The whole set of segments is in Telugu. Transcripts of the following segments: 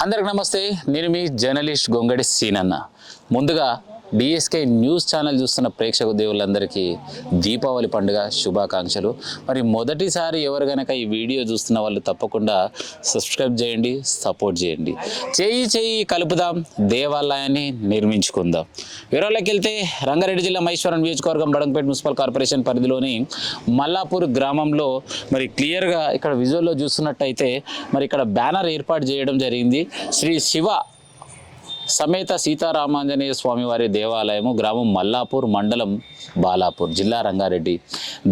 అందరికి నమస్తే. నేను మీ జర్నలిస్ట్ గొంగడి సీనన్న. ముందుగా డిఎస్కే న్యూస్ ఛానల్ చూస్తున్న ప్రేక్షక దేవుళ్ళందరికీ దీపావళి పండుగ శుభాకాంక్షలు. మరి మొదటిసారి ఎవరు కనుక ఈ వీడియో చూస్తున్న వాళ్ళు తప్పకుండా సబ్స్క్రైబ్ చేయండి, సపోర్ట్ చేయండి. చేయి కలుపుదాం, దేవాలయాన్ని నిర్మించుకుందాం. వివరాల్లోకి వెళ్తే రంగారెడ్డి జిల్లా మహేశ్వరం నియోజకవర్గం బడంగపేట మున్సిపల్ కార్పొరేషన్ పరిధిలోని మల్లాపూర్ గ్రామంలో మరి క్లియర్గా ఇక్కడ విజువల్లో చూస్తున్నట్టయితే మరి ఇక్కడ బ్యానర్ ఏర్పాటు చేయడం జరిగింది. శ్రీ శివ సమేత సీతారామాంజనేయ స్వామివారి దేవాలయము, గ్రామం మల్లాపూర్, మండలం బాలాపూర్, జిల్లా రంగారెడ్డి.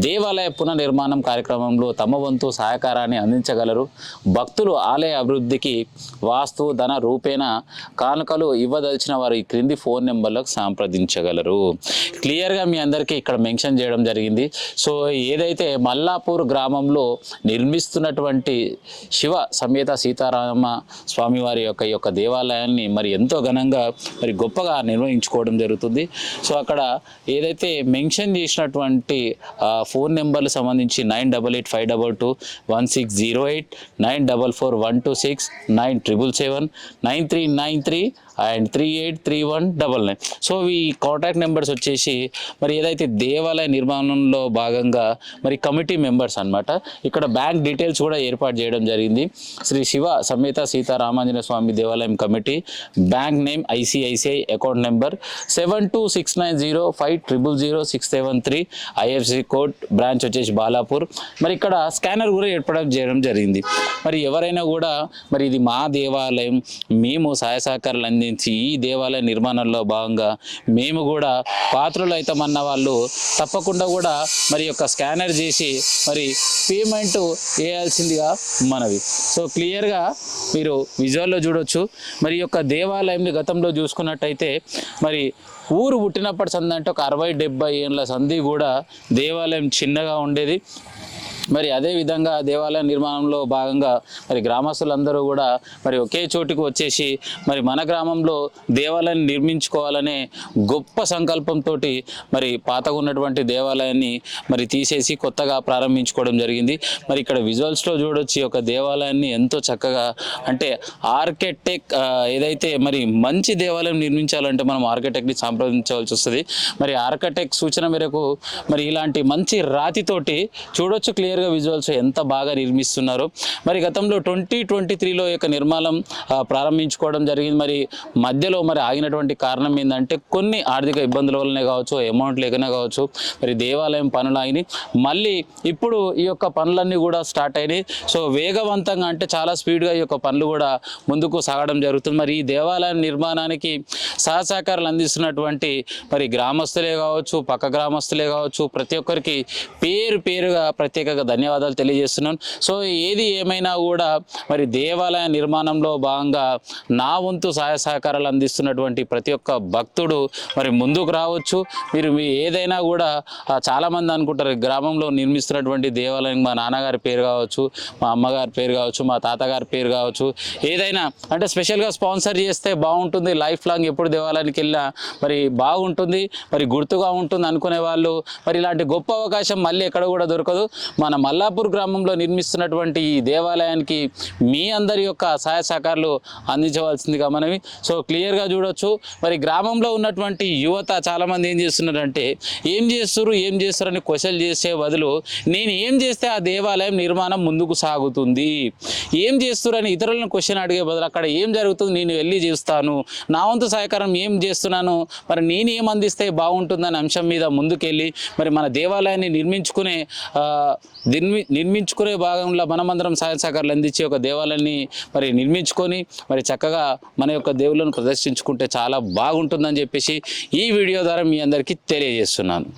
దేవాలయ పునర్నిర్మాణం కార్యక్రమంలో తమ వంతు సహకారాన్ని అందించగలరు. భక్తులు ఆలయ అభివృద్ధికి వాస్తు ధన రూపేణ కానుకలు ఇవ్వదలిచిన వారు ఈ క్రింది ఫోన్ నెంబర్లకు సంప్రదించగలరు. క్లియర్గా మీ అందరికీ ఇక్కడ మెన్షన్ చేయడం జరిగింది. సో ఏదైతే మల్లాపూర్ గ్రామంలో నిర్మిస్తున్నటువంటి శివ సమేత సీతారామ స్వామివారి యొక్క దేవాలయాన్ని మరి ఎంతో ఘనంగా మరి గొప్పగా నిర్వహించుకోవడం జరుగుతుంది. సో అక్కడ ఏదైతే మెన్షన్ చేసినటువంటి ఫోన్ నెంబర్లు సంబంధించి 9885221608, 944126, 9777, 9393 అండ్ 383199. సో ఈ కాంటాక్ట్ నెంబర్స్ వచ్చేసి మరి ఏదైతే దేవాలయ నిర్మాణంలో భాగంగా మరి కమిటీ మెంబర్స్ అన్నమాట. ఇక్కడ బ్యాంక్ డీటెయిల్స్ కూడా ఏర్పాటు చేయడం జరిగింది. శ్రీ శివ సమేత సీతారామాంజనేయ స్వామి దేవాలయం committee, bank name ICICI, account number 726905000673, IFC code, branch వచ్చేసి బాలాపూర్. మరి ఇక్కడ స్కానర్ కూడా ఏర్పాటు చేయడం జరిగింది. మరి ఎవరైనా కూడా మరి ఇది మా దేవాలయం, మేము సహాయ సహకారాలు అందించి ఈ దేవాలయ నిర్మాణంలో భాగంగా మేము కూడా పాత్రలు అవుతామన్న వాళ్ళు తప్పకుండా కూడా మరి యొక్క స్కానర్ చేసి మరి పేమెంట్ వేయాల్సిందిగా మనవి. సో క్లియర్గా మీరు విజువల్లో చూడొచ్చు. మరి యొక్క దేవాలయంని గతంలో చూసుకున్నట్టయితే మరి ఊరు పుట్టినప్పటి సంది అంటే ఒక 60-70 ఏళ్ళ సంధి కూడా దేవాలయం చిన్నగా ఉండేది. మరి అదేవిధంగా దేవాలయ నిర్మాణంలో భాగంగా మరి గ్రామస్తులందరూ కూడా మరి ఒకే చోటుకు వచ్చేసి మరి మన గ్రామంలో దేవాలయాన్ని నిర్మించుకోవాలనే గొప్ప సంకల్పంతో మరి పాతగా ఉన్నటువంటి దేవాలయాన్ని మరి తీసేసి కొత్తగా ప్రారంభించుకోవడం జరిగింది. మరి ఇక్కడ విజువల్స్లో చూడొచ్చి ఒక దేవాలయాన్ని ఎంతో చక్కగా అంటే ఆర్కిటెక్ట్ ఏదైతే మరి మంచి దేవాలయం నిర్మించాలంటే మనం ఆర్కిటెక్ట్ని సంప్రదించవలసి వస్తుంది. మరి ఆర్కిటెక్ట్ సూచన మేరకు మరి ఇలాంటి మంచి రాతితోటి చూడొచ్చు క్లియర్గా విజువల్స్ ఎంత బాగా నిర్మిస్తున్నారు. మరి గతంలో 2023లో యొక్క నిర్మాణం ప్రారంభించుకోవడం జరిగింది. మరి మధ్యలో మరి ఆగినటువంటి కారణం ఏంటంటే కొన్ని ఆర్థిక ఇబ్బందుల వల్లనే కావచ్చు, అమౌంట్ లేకనే కావచ్చు, మరి దేవాలయం పనులు ఆగినాయి. మళ్ళీ ఇప్పుడు ఈ యొక్క పనులన్నీ కూడా స్టార్ట్ అయినాయి. సో వేగవంతంగా అంటే చాలా స్పీడ్గా ఈ యొక్క పనులు కూడా ముందుకు సాగడం జరుగుతుంది. మరి ఈ దేవాలయం నిర్మాణానికి సహకారాలు అందిస్తున్నటువంటి మరి గ్రామస్తులే కావచ్చు, పక్క గ్రామస్తులే కావచ్చు, ప్రతి ఒక్కరికి పేరుగా ప్రత్యేకంగా ధన్యవాదాలు తెలియజేస్తున్నాను. సో ఏది ఏమైనా కూడా మరి దేవాలయ నిర్మాణంలో భాగంగా నా వంతు సహాయ సహకారాలు అందిస్తున్నటువంటి ప్రతి ఒక్క భక్తుడు మరి ముందుకు రావచ్చు. మీరు ఏదైనా కూడా చాలామంది అనుకుంటారు గ్రామంలో నిర్మిస్తున్నటువంటి దేవాలయం మా నాన్నగారి పేరు కావచ్చు, మా అమ్మగారి పేరు కావచ్చు, మా తాతగారి పేరు కావచ్చు, ఏదైనా అంటే స్పెషల్గా స్పాన్సర్ చేస్తే బాగుంటుంది, లైఫ్ లాంగ్ ఎప్పుడు దేవాలయానికి వెళ్ళినా మరి బాగుంటుంది, మరి గుర్తుగా ఉంటుంది అనుకునే వాళ్ళు మరి ఇలాంటి గొప్ప అవకాశం మళ్ళీ ఎక్కడ కూడా దొరకదు. మన మల్లాపూర్ గ్రామంలో నిర్మిస్తున్నటువంటి ఈ దేవాలయానికి మీ అందరి యొక్క సహాయ సహకారాలు అందించవలసిందిగా మనవి. సో క్లియర్గా చూడొచ్చు. మరి గ్రామంలో ఉన్నటువంటి యువత చాలామంది ఏం చేస్తున్నారంటే ఏం చేస్తారని క్వశ్చన్ చేసే బదులు నేను ఏం చేస్తే ఆ దేవాలయం నిర్మాణం ముందుకు సాగుతుంది, ఏం చేస్తున్నారని ఇతరులను క్వశ్చన్ అడిగే బదులు అక్కడ ఏం జరుగుతుంది నేను వెళ్ళి చూస్తాను, నా వంతు సహకారం ఏం చేస్తున్నాను, మరి నేను ఏం అందిస్తే బాగుంటుందనే అంశం మీద ముందుకెళ్ళి మరి మన దేవాలయాన్ని నిర్మించుకునే భాగంలో మనమందరం సహాయ సహకారాలు అందించి ఒక దేవాలయాన్ని మరి నిర్మించుకొని మరి చక్కగా మన యొక్క దేవుళ్ళను ప్రదర్శించుకుంటే చాలా బాగుంటుందని చెప్పేసి ఈ వీడియో ద్వారా మీ అందరికీ తెలియజేస్తున్నాను.